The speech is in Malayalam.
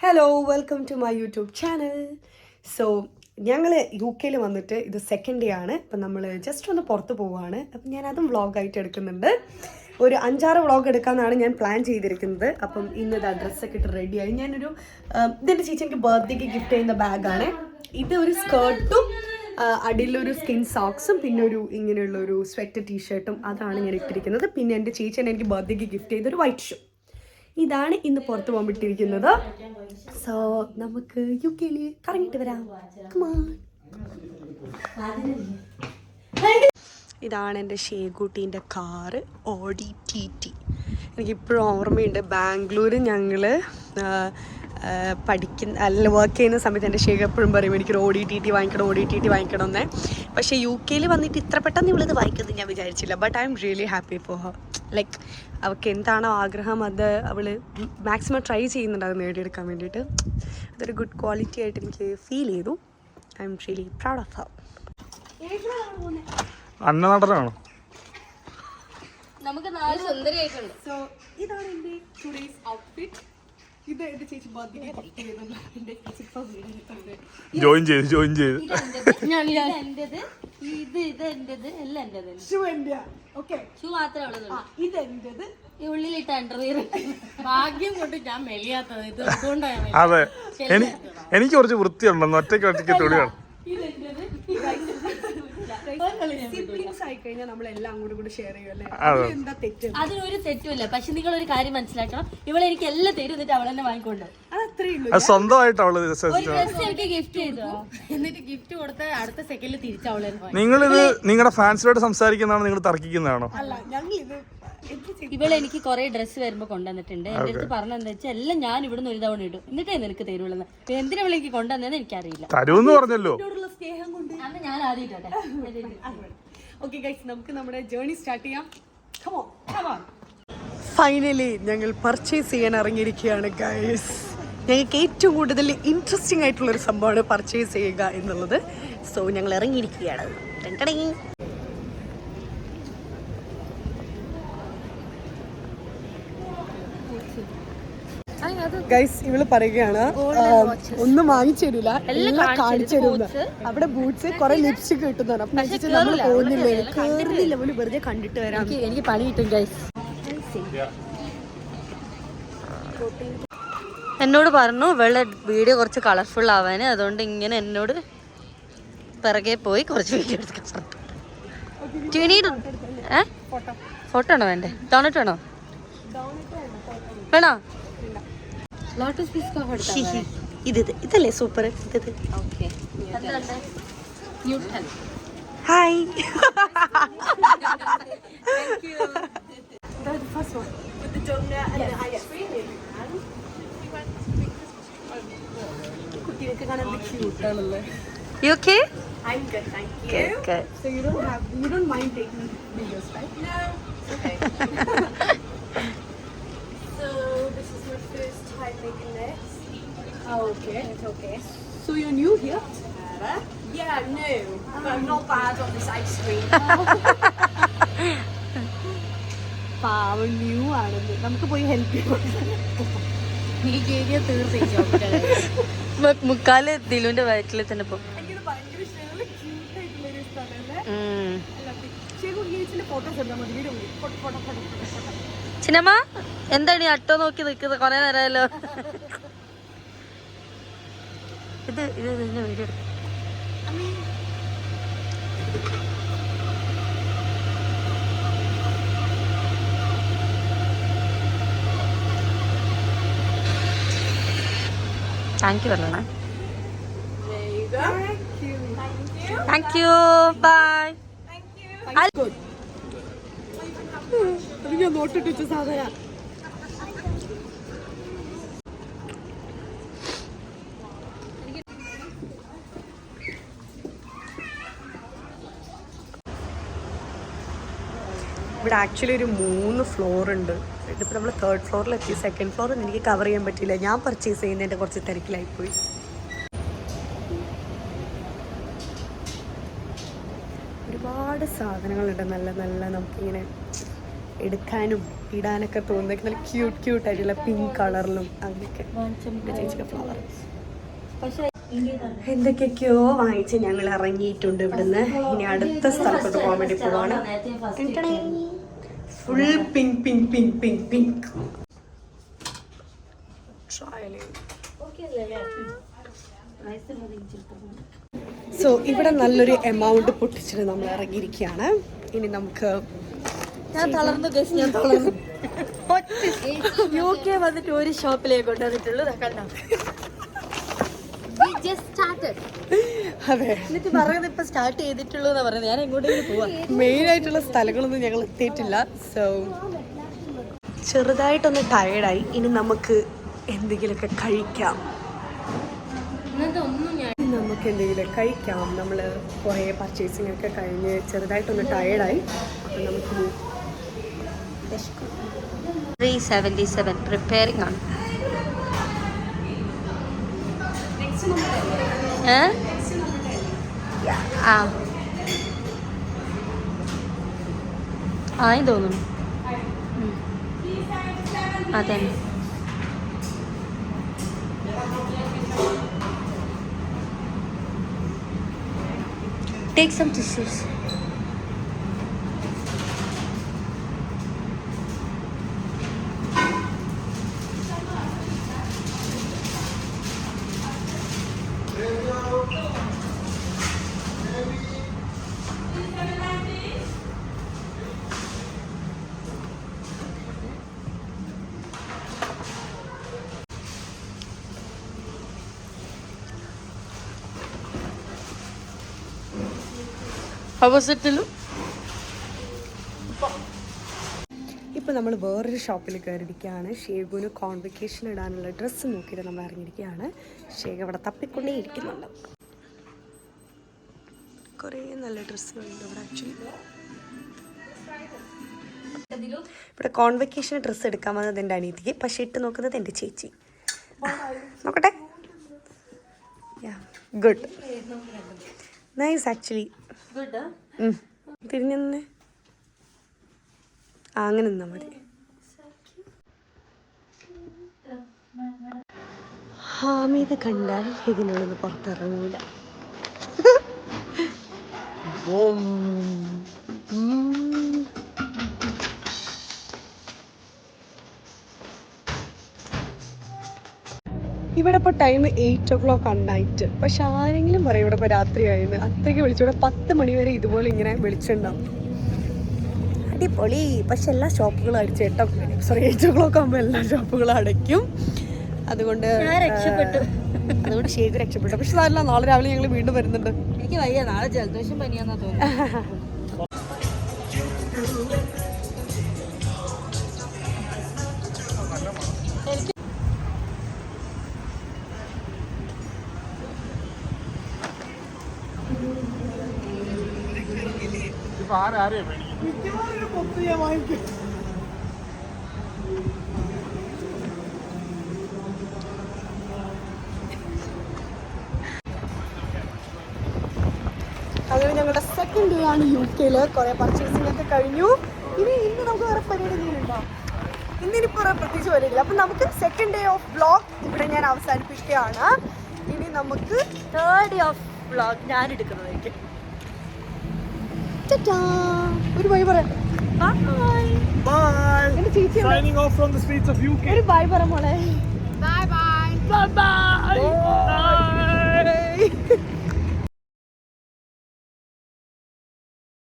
Hello welcome to my YouTube channel. So ഞങ്ങൾ യു കെയിൽ വന്നിട്ട് ഇത് സെക്കൻഡ് ഡേ ആണ്. അപ്പം നമ്മൾ ജസ്റ്റ് ഒന്ന് പുറത്ത് പോവുകയാണ്. അപ്പം ഞാൻ അതും വ്ളോഗായിട്ട് എടുക്കുന്നുണ്ട്. ഒരു 5-6 വ്ളോഗ് എടുക്കാമെന്നാണ് ഞാൻ പ്ലാൻ ചെയ്തിരിക്കുന്നത്. അപ്പം ഇന്നത് ഡ്രസ്സൊക്കെ ഇട്ട് റെഡിയായി. ഞാനൊരു ഇതെൻ്റെ ചേച്ചി എനിക്ക് ബർത്ത്ഡേക്ക് ഗിഫ്റ്റ് ചെയ്യുന്ന ബാഗാണ്. ഇത് ഒരു സ്കേർട്ടും അടിയിലൊരു സ്കിൻ സോക്സും പിന്നെ ഒരു ഇങ്ങനെയുള്ളൊരു സ്വെറ്റർ ടീഷർട്ടും അതാണ് ഞാൻ ഇട്ടിരിക്കുന്നത്. പിന്നെ എൻ്റെ ചേച്ചി എനിക്ക് ബർത്ത്ഡേക്ക് ഗിഫ്റ്റ് ചെയ്തൊരു വൈറ്റ് ഷൂ. ഇതാണ് ഇന്ന് പുറത്ത് പോകാൻ വിട്ടിരിക്കുന്നത്. സോ നമുക്ക് യു കെയിൽ കറങ്ങിയിട്ട് വരാം. ഇതാണ് എൻ്റെ ഷേഗൂട്ടീൻ്റെ കാറ്, ഓഡി TT. എനിക്കിപ്പോഴും ഓർമ്മയുണ്ട്, ബാംഗ്ലൂർ ഞങ്ങൾ വർക്ക് ചെയ്യുന്ന സമയത്ത് എൻ്റെ ഷേഖ എപ്പോഴും പറയും എനിക്കൊരു ഓഡി TT വാങ്ങിക്കണം എന്നേ. പക്ഷേ യു കെയിൽ വന്നിട്ട് ഇത്ര പെട്ടെന്ന് ഇവളിത് വാങ്ങിക്കുന്നത് ഞാൻ വിചാരിച്ചില്ല. But I am really happy for her. Like അവൾക്ക് എന്താണോ ആഗ്രഹം അത് അവൾ മാക്സിമം ട്രൈ ചെയ്യുന്നുണ്ട് അത് നേടിയെടുക്കാൻ വേണ്ടിയിട്ട്. അതൊരു ഗുഡ് ക്വാളിറ്റി ആയിട്ട് എനിക്ക് ഫീൽ ചെയ്തു. I am really proud of her. അന്നനടനാണോ? നമുക്ക് നാല് സുന്ദരിയായിട്ടുണ്ട്. സോ ഇതാണ് എൻ്റെ ടുഡേയ്സ് ഔട്ട്ഫിറ്റ്. ഇത് എൻ്റെ ചേച്ചി ബർത്ത്ഡേ ജോയിൻ ചെയ്ത് ഷൂ എൻ്റെ ഷൂ മാത്രമേ ഉള്ളൂ. ഇത് എൻ്റെത്. ഉള്ളിലിട്ട അണ്ടർവെയർ. ഭാഗ്യം കൊണ്ട് ഞാൻ മെലിയാത്തത് ഇത് അതുകൊണ്ടാണ്. അതെ, എനിക്ക് കുറച്ച് വൃത്തിയുണ്ടെന്ന് ഒറ്റയ്ക്ക് തുണിയാണ്. അതിനൊരു തെറ്റുമില്ല. പക്ഷെ നിങ്ങൾ ഒരു കാര്യം മനസ്സിലാക്കണം, ഇവളെ എനിക്ക് എല്ലാം തരും എന്നിട്ട് അവൾ തന്നെ വാങ്ങിക്കൊണ്ടു. സ്വന്തമായിട്ട് അവള് എനിക്ക് ഗിഫ്റ്റ് ചെയ്തോ, എന്നിട്ട് ഗിഫ്റ്റ് കൊടുത്ത അടുത്ത സെക്കൻഡിൽ തിരിച്ചവളെ. നിങ്ങളിത് നിങ്ങളുടെ ഫാൻസിലോട്ട് സംസാരിക്കുന്നതാണോ, നിങ്ങൾ തർക്കിക്കുന്നതാണോ? ഇവളെ എനിക്ക് കുറെ ഡ്രസ്സ് വരുമ്പോ കൊണ്ടുവന്നിട്ടുണ്ട്. എന്റെ അടുത്ത് പറഞ്ഞെന്താ വെച്ചാൽ എല്ലാം ഞാൻ ഇവിടുന്ന് ഒരു തവണ ഇടും എന്നിട്ടേ നിനക്ക് തരുള്ളൂ. എന്തിനാ ഇവളെ എനിക്ക് കൊണ്ടുവന്നതെന്ന് എനിക്കറിയില്ല. തരൂന്ന് പറഞ്ഞല്ലോ. സ്നേഹം കൊണ്ട് അന്ന് ഞാൻ ആദ്യമായിട്ടെ. ഓക്കെ ഗൈസ്, നമുക്ക് നമ്മുടെ ജേർണി സ്റ്റാർട്ട് ചെയ്യാം. ഫൈനലി ഞങ്ങൾ പർച്ചേസ് ചെയ്യാൻ ഇറങ്ങിയിരിക്കുകയാണ് ഗൈസ്. ഞങ്ങൾക്ക് ഏറ്റവും കൂടുതൽ ഇൻട്രസ്റ്റിംഗ് ആയിട്ടുള്ളൊരു സംഭവമാണ് പർച്ചേസ് ചെയ്യുക എന്നുള്ളത്. സോ ഞങ്ങൾ ഇറങ്ങിയിരിക്കുകയാണ്. ഗൈസ് ഇവള് പറയുകയാണ് ഒന്നും വാങ്ങിച്ചു തരില്ല, എല്ലാം കാണിച്ചു തരുന്ന. അവിടെ ബൂട്ട്സ് കുറെ ലിപ്സ്റ്റിക് കിട്ടുന്നതാണ്. അപ്പൊ നമ്മൾ പോകുന്നില്ലേ, കേറുന്നില്ല, പോലും വെറുതെ കണ്ടിട്ട് വരാം. എനിക്ക് പണി കിട്ടും ഗൈസ്. എന്നോട് പറഞ്ഞു ഇവളുടെ വീഡിയോ കുറച്ച് കളർഫുൾ ആവാന്, അതുകൊണ്ട് ഇങ്ങനെ എന്നോട് പിറകെ പോയി കുറച്ച് വീഡിയോ എടുക്കാൻ പറഞ്ഞു. ഫോട്ടോ ആണോ വേണ്ടേ? ഡോണറ്റ് ആണോ വേണോ? ഇതല്ലേ super. Hi. You okay? I'm good, thank you. Good. So you don't mind taking videos, right? No. Okay. So this is your first time making this? Oh, okay. It's okay. So you're new here? Yeah, I'm new. But I'm not bad on this ice cream. പാവം ന്യൂ ആണെന്ന്. നമുക്ക് പോയി ഹെൽപ്പ് ചെയ്യാം. മുക്കാല് ദിലുവിന്റെ വയറ്റിൽ തന്നെ പോകും. ചിന്നമ്മ എന്താണ് ഈ അട്ടോ നോക്കി നിൽക്കുന്നത്? കൊറേ നേരമല്ലോ. ഇത് വീഡിയോ എടുക്കും. താങ്ക് യു പറഞ്ഞേ. Thank you, bye. ഞാൻ നോട്ടിട്ട് സാധന. ഇവിടെ ആക്ച്വലി ഒരു 3 ഫ്ലോർ ഉണ്ട്. ഇതിപ്പോൾ നമ്മൾ 3rd ഫ്ലോറിലെത്തി. 2nd ഫ്ലോർ എനിക്ക് കവർ ചെയ്യാൻ പറ്റില്ല. ഞാൻ പർച്ചേസ് ചെയ്യുന്നതിൻ്റെ കുറച്ച് തിരക്കിലായിപ്പോയി. ഒരുപാട് സാധനങ്ങളുണ്ട്, നല്ല നല്ല നമുക്കിങ്ങനെ എടുക്കാനും ഇടാനൊക്കെ തോന്നുന്നത് നല്ല ക്യൂട്ടായിട്ടുള്ള പിങ്ക് കളറിലും അങ്ങനെയൊക്കെ ചേച്ചിക്ക് ഫ്ലവർ എന്തൊക്കെയൊക്കെയോ വാങ്ങിച്ച് ഞങ്ങൾ ഇറങ്ങിയിട്ടുണ്ട് ഇവിടുന്ന്. ഇനി അടുത്ത സ്ഥലത്തോട്ട് പോകാൻ വേണ്ടി പോവാണ്. Full pink pink pink pink pink. So ഇവിടെ നല്ലൊരു എമൗണ്ട് പൊട്ടിച്ചിട്ട് നമ്മൾ ഇറങ്ങിയിരിക്കുകയാണ്. ഇനി നമുക്ക് ഞാൻ തളർന്നു UK വന്നിട്ട് ഒരു ഷോപ്പിലേക്ക് കൊണ്ടുവന്നിട്ടുള്ളൂ. അതെ എന്നിട്ട് പറയുന്നത് ഇപ്പൊ സ്റ്റാർട്ട് ചെയ്തിട്ടുള്ളൂ എന്നാ പറയുന്നത്. ഞാൻ എങ്ങോട്ടെങ്കിലും പോവാ. മെയിൻ ആയിട്ടുള്ള സ്ഥലങ്ങളൊന്നും ഞങ്ങൾ എത്തിയിട്ടില്ല. സോ ചെറുതായിട്ടൊന്ന് ടയേർഡായി. ഇനി നമുക്ക് എന്തെങ്കിലുമൊക്കെ കഴിക്കാം. നമുക്ക് എന്തെങ്കിലും കഴിക്കാം. നമ്മൾ കുറേ പർച്ചേസിംഗ് ഒക്കെ കഴിഞ്ഞ് ചെറുതായിട്ടൊന്ന് ടയേർഡായി. അപ്പം നമുക്ക് 377 പ്രിപ്പയറിംഗ് ആണ്. ആയി തോന്നുന്നു. അതെ take some tissues. How was it, Tilu? ഇപ്പോൾ നമ്മൾ വേറൊരു ഷോപ്പിൽ കയറിയിരിക്കുകയാണ്. ഷേഗുവിന് കോൺവെക്കേഷൻ ഇടാനുള്ള ഡ്രസ്സ് നോക്കിയിട്ട് നമ്മൾ ഇറങ്ങിയിരിക്കുകയാണ്. ഷേഗ് അവിടെ തപ്പിക്കൊണ്ടേ ഇരിക്കുന്നുണ്ട്. കുറേ നല്ല ഡ്രസ്സുകളുണ്ട് ഇവിടെ. ആക്ച്വലി ഇവിടെ കോൺവെക്കേഷൻ ഡ്രസ്സ് എടുക്കാൻ വന്നത് എൻ്റെ അനിയത്തിക്ക്, പക്ഷേ ഇട്ട് നോക്കുന്നത് എൻ്റെ ചേച്ചി. നോക്കട്ടെ. Good, nice actually. തിരിഞ്ഞു അങ്ങനെ നിന്നാ മതി. ഹാമിദ് കണ്ടാൽ ഇതിനുള്ളിൽ പുറത്തിറങ്ങൂല. ഇവിടെ ഇപ്പോൾ ടൈം 8 o'clock ആണ് നൈറ്റ്. പക്ഷെ ആരെങ്കിലും പറയും ഇവിടെ ഇപ്പോൾ രാത്രിയായിരുന്നു. അത്രയ്ക്ക് വിളിച്ചു. ഇവിടെ 10 മണി വരെ ഇതുപോലെ ഇങ്ങനെ വിളിച്ചിട്ടുണ്ടാവും. അടിപൊളി. പക്ഷെ എല്ലാ ഷോപ്പുകളും അടിച്ച് 8 o'clock ആകുമ്പോൾ എല്ലാ ഷോപ്പുകളും അടയ്ക്കും. അതുകൊണ്ട് അതുകൊണ്ട് ശേഖർ രക്ഷപ്പെട്ടു. പക്ഷെ അതല്ല, നാളെ രാവിലെ ഞങ്ങൾ വീണ്ടും വരുന്നുണ്ട്. എനിക്ക് വയ്യ, നാളെ ജലദോഷം പനിയാന്നാ തോന്നുന്നു. അങ്ങനെ ഞങ്ങളുടെ സെക്കൻഡ് ഡേ ആണ് UK. കുറേ പർച്ചേസിംഗ് ഒക്കെ കഴിഞ്ഞു. ഇന്ന് നമുക്ക് വേറെ പരിപാടി എന്തെങ്കിലും ഉണ്ടോ? ഇന്നിനിപ്പോൾ പ്രത്യേകിച്ച് പരിപാടിയില്ല. അപ്പം നമുക്ക് സെക്കൻഡ് ഡേ ഓഫ് വ്ളോഗ് ഇവിടെ ഞാൻ അവസാനിപ്പിക്കുകയാണ്. ഇനി നമുക്ക് തേർഡ് ഡേ ഓഫ് വ്ളോഗ് ഞാൻ എടുക്കുന്നതായിരിക്കും. ഒരു ബൈ പറയാം. Bye. Signing off from the streets of UK. ഒരു ബൈ പറ മോളെ. Bye bye.